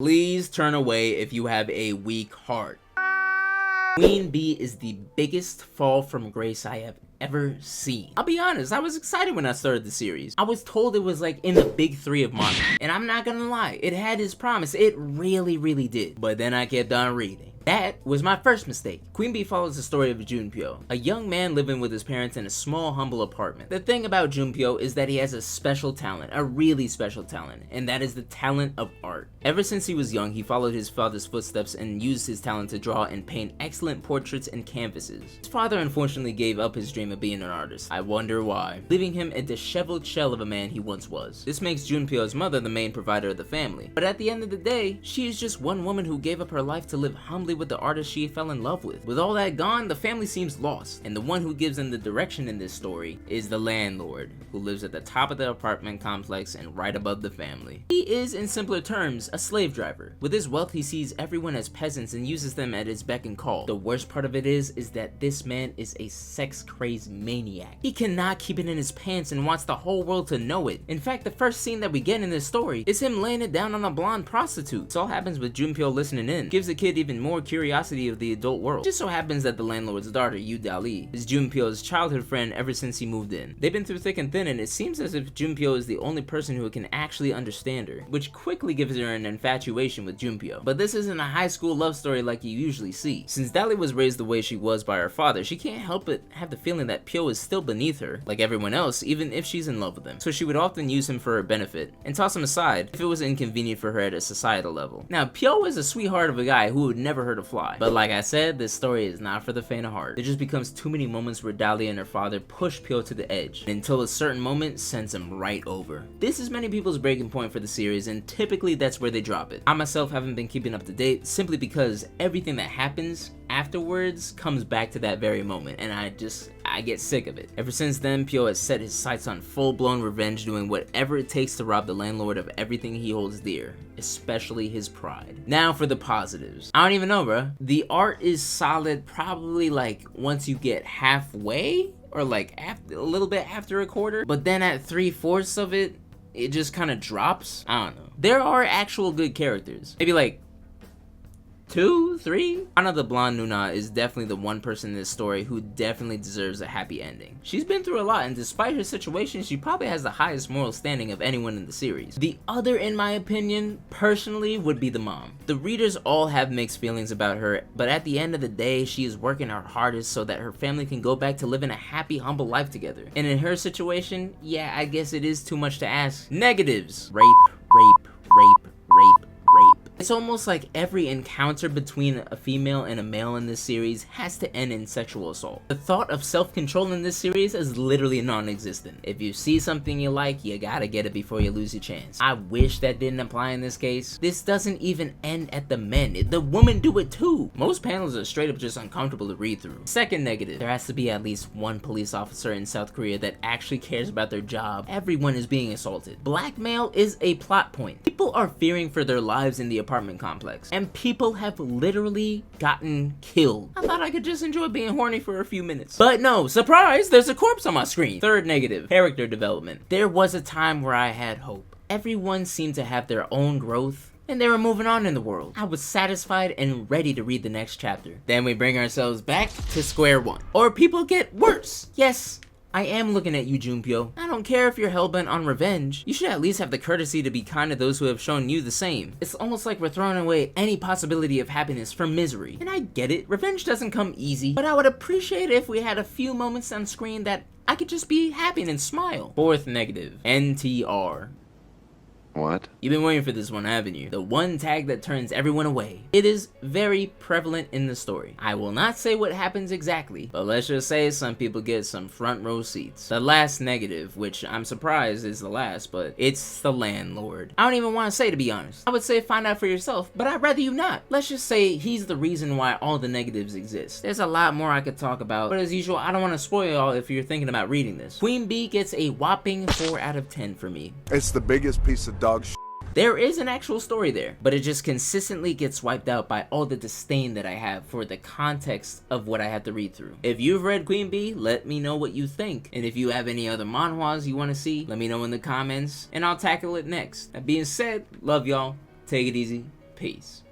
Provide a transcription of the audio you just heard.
Please turn away if you have a weak heart. Queen Bee is the biggest fall from grace I have ever seen. I'll be honest, I was excited when I started the series. I was told it was like in the big three of manga, and I'm not gonna lie, it had its promise. It really did. But then I kept on reading. That was my first mistake. Queen Bee follows the story of Junpyo, a young man living with his parents in a small, humble apartment. The thing about Junpyo is that he has a special talent, a really special talent, and that is the talent of art. Ever since he was young, he followed his father's footsteps and used his talent to draw and paint excellent portraits and canvases. His father unfortunately gave up his dream of being an artist. I wonder why, leaving him a disheveled shell of a man he once was. This makes Junpyo's mother the main provider of the family, but at the end of the day, she is just one woman who gave up her life to live humbly with the artist she fell in love with. With all that gone, the family seems lost, and the one who gives them the direction in this story is the landlord, who lives at the top of the apartment complex and right above the family. He is, in simpler terms, a slave driver. With his wealth, he sees everyone as peasants and uses them at his beck and call. The worst part of it is that this man is a sex-crazed maniac. He cannot keep it in his pants and wants the whole world to know it. In fact, the first scene that we get in this story is him laying it down on a blonde prostitute. This all happens with Junpyo listening in. Gives the kid even more curiosity of the adult world. It just so happens that the landlord's daughter, Yu Dali, is Junpyo's childhood friend ever since he moved in. They've been through thick and thin, and it seems as if Junpyo is the only person who can actually understand her, which quickly gives her an infatuation with Junpyo. But this isn't a high school love story like you usually see. Since Dali was raised the way she was by her father, she can't help but have the feeling that Pyo is still beneath her, like everyone else, even if she's in love with him. So she would often use him for her benefit, and toss him aside if it was inconvenient for her at a societal level. Now, Pyo is a sweetheart of a guy who would never hurt a fly, but like I said, this story is not for the faint of heart. There just becomes too many moments where Dali and her father push Pyo to the edge, until a certain moment sends him right over. This is many people's breaking point for the series, and typically that's where they drop it. I myself haven't been keeping up to date, simply because everything that happens afterwards comes back to that very moment, and I get sick of it. Ever since then, Pyo has set his sights on full-blown revenge, doing whatever it takes to rob the landlord of everything he holds dear, especially his pride. Now for the positives. I don't even know, bruh. The art is solid, probably like once you get halfway, or like a little bit after a quarter, but then at 3/4 of it, it just kind of drops. I don't know. There are actual good characters. Maybe like 2, 3? Anna the blonde Nuna is definitely the one person in this story who definitely deserves a happy ending. She's been through a lot, and despite her situation, she probably has the highest moral standing of anyone in the series. The other, in my opinion, personally, would be the mom. The readers all have mixed feelings about her, but at the end of the day, she is working her hardest so that her family can go back to living a happy, humble life together. And in her situation, yeah, I guess it is too much to ask. Negatives. Rape, rape, rape, rape, rape. It's almost like every encounter between a female and a male in this series has to end in sexual assault. The thought of self-control in this series is literally non-existent. If you see something you like, you gotta get it before you lose your chance. I wish that didn't apply in this case. This doesn't even end at the men. The women do it too. Most panels are straight up just uncomfortable to read through. Second negative, there has to be at least one police officer in South Korea that actually cares about their job. Everyone is being assaulted. Blackmail is a plot point. People are fearing for their lives in the apartment complex, and people have literally gotten killed. I thought I could just enjoy being horny for a few minutes, but no, surprise, there's a corpse on my screen. Third negative, character development. There was a time where I had hope. Everyone seemed to have their own growth, and they were moving on in the world. I was satisfied and ready to read the next chapter. Then we bring ourselves back to square one. Or people get worse. Yes, I am looking at you, Junpyo. I don't care if you're hellbent on revenge. You should at least have the courtesy to be kind to those who have shown you the same. It's almost like we're throwing away any possibility of happiness for misery. And I get it, revenge doesn't come easy, but I would appreciate it if we had a few moments on screen that I could just be happy and smile. Fourth negative, NTR. What? You've been waiting for this one, haven't you? The one tag that turns everyone away. It is very prevalent in the story. I will not say what happens exactly, but let's just say some people get some front row seats. The last negative, which I'm surprised is the last, but it's the landlord. I don't even want to say, to be honest. I would say find out for yourself, but I'd rather you not. Let's just say he's the reason why all the negatives exist. There's a lot more I could talk about, but as usual, I don't want to spoil y'all if you're thinking about reading this. Queen Bee gets a whopping 4 out of 10 for me. It's the biggest piece of dog shit. There is an actual story there, but it just consistently gets wiped out by all the disdain that I have for the context of what I have to read through. If you've read Queen Bee, let me know what you think. And if you have any other manhwas you want to see, let me know in the comments, and I'll tackle it next. That being said, love y'all. Take it easy. Peace.